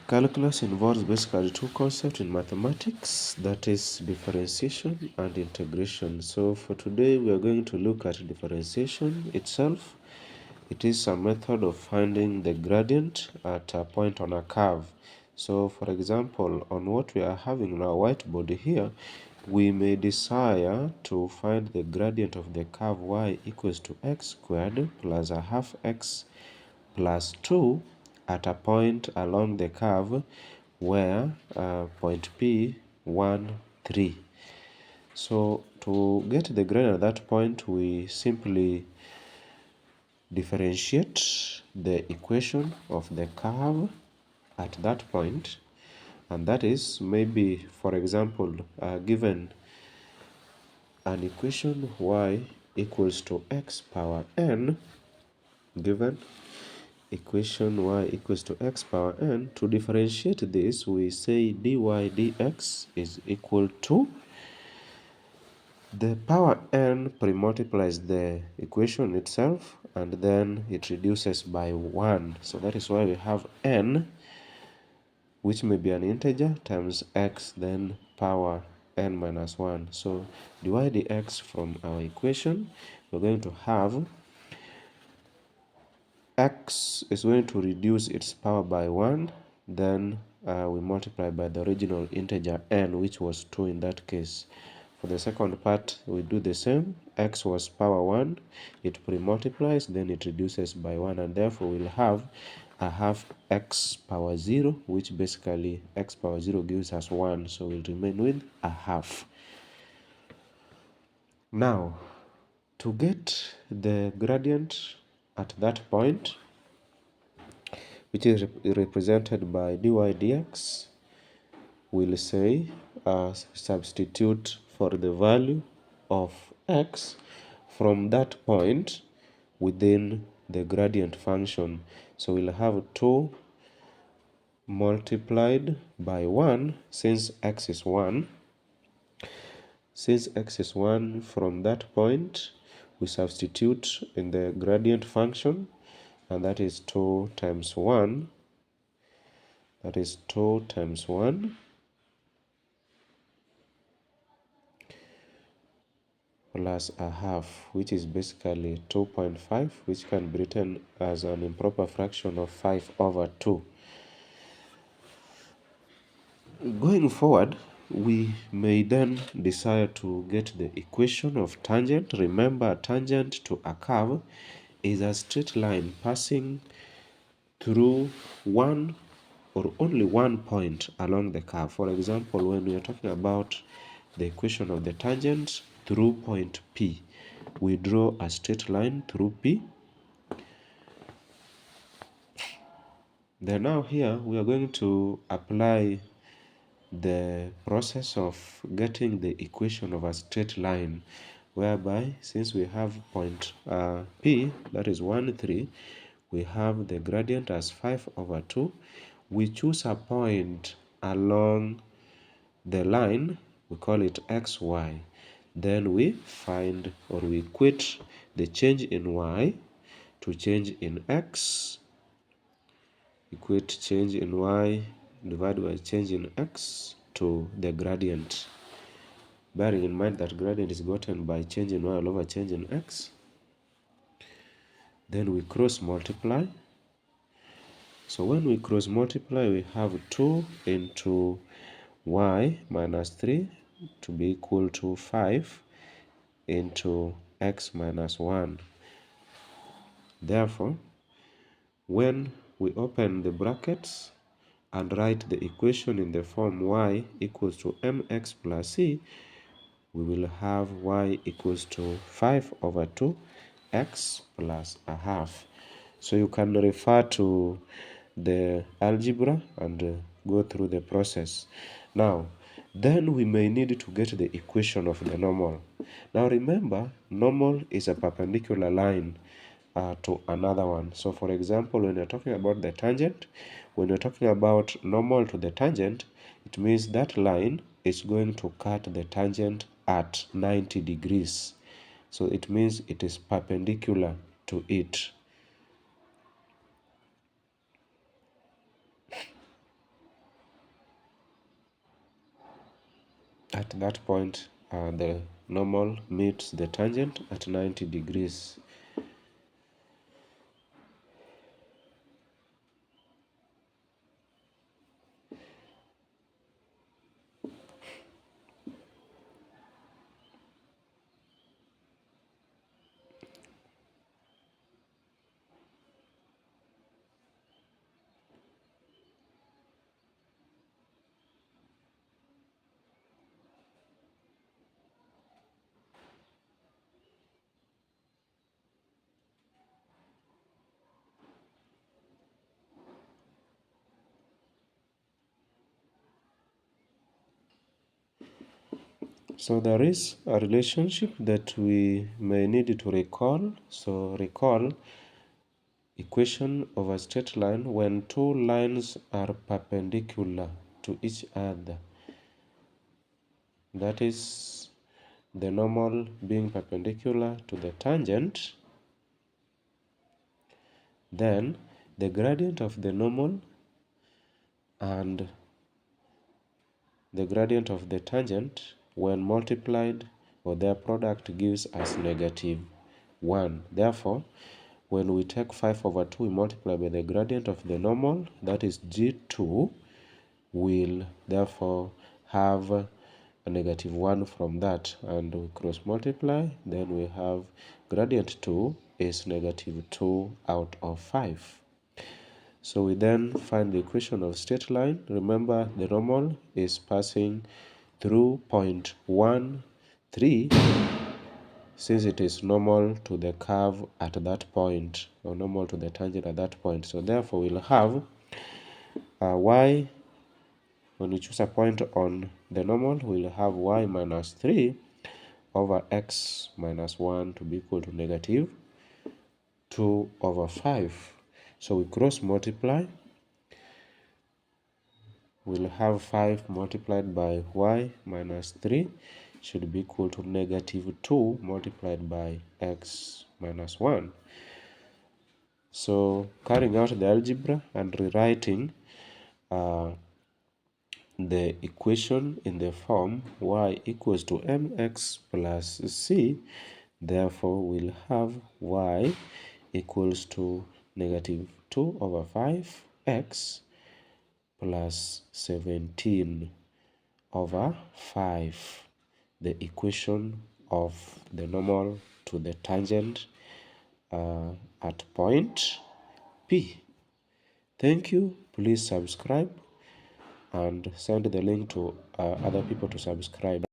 Calculus involves basically two concepts in mathematics, that is differentiation and integration. So for today we are going to look at differentiation itself. It is a method of finding the gradient at a point on a curve. So for example, on what we are having in our whiteboard here, we may desire to find the gradient of the curve y equals to x squared plus a half x plus 2 at a point along the curve where point P 1, 3. So to get the gradient at that point, we simply differentiate the equation of the curve at that point, and that is maybe, for example, given an equation y equals to x power n, given equation y equals to x power n, to differentiate this, we say dy dx is equal to the power n pre-multiplies the equation itself and then it reduces by 1. So that is why we have n, which may be an integer, times x, then power n minus 1. So dy dx from our equation, we're going to have x is going to reduce its power by 1, then we multiply by the original integer n, which was 2 in that case. For the second part, we do the same. X was power 1, it pre-multiplies, then it reduces by 1, and therefore we'll have a half x power 0, which basically x power 0 gives us 1, so we'll remain with a half. Now, to get the gradient at that point, which is represented by dy dx, we'll say substitute for the value of x from that point within the gradient function. So we'll have 2 multiplied by 1 since x is 1. Since x is 1, from that point we substitute in the gradient function, and that is 2 times 1. That is 2 times 1 plus a half, which is basically 2.5, which can be written as an improper fraction of 5 over 2. Going forward, we may then decide to get the equation of tangent. Remember, tangent to a curve is a straight line passing through one or only one point along the curve. For example, when we are talking about the equation of the tangent through point P, we draw a straight line through P. Then now here we are going to apply the process of getting the equation of a straight line, whereby since we have point P, that is 1, 3, we have the gradient as 5 over 2. We choose a point along the line, we call it xy. Then we find or we equate the change in y to change in x, equate change in y divided by change in x to the gradient, bearing in mind that gradient is gotten by change in y all over change in x. Then we cross multiply. So when we cross multiply, we have 2 into y minus 3 to be equal to 5 into x minus 1. Therefore, when we open the brackets and write the equation in the form y equals to mx plus c, we will have y equals to 5 over 2 x plus a half. So you can refer to the algebra and go through the process. Now, then we may need to get the equation of the normal. Now remember, normal is a perpendicular line to another one. So for example, when you're talking about the tangent, when you're talking about normal to the tangent, it means that line is going to cut the tangent at 90 degrees. So it means it is perpendicular to it. At that point, the normal meets the tangent at 90 degrees. So there is a relationship that we may need to recall. So recall equation of a straight line when two lines are perpendicular to each other. That is the normal being perpendicular to the tangent. Then the gradient of the normal and the gradient of the tangent when multiplied or their product gives us -1. Therefore, when we take 5 over 2, we multiply by the gradient of the normal, that is g2, will therefore have a -1 from that, and we cross multiply, then we have gradient 2 is -2 out of 5. So we then find the equation of straight line. Remember, the normal is passing through point 1, 3, since it is normal to the curve at that point, or normal to the tangent at that point. So therefore, we'll have y, when we choose a point on the normal, we'll have y minus 3 over x minus 1 to be equal to -2 over 5. So we cross multiply. We'll have 5 multiplied by y minus 3 should be equal to -2 multiplied by x minus 1. So carrying out the algebra and rewriting the equation in the form y equals to mx plus c, therefore we'll have y equals to -2 over 5x plus 17 over 5, the equation of the normal to the tangent at point P. Thank you. Please subscribe and send the link to other people to subscribe.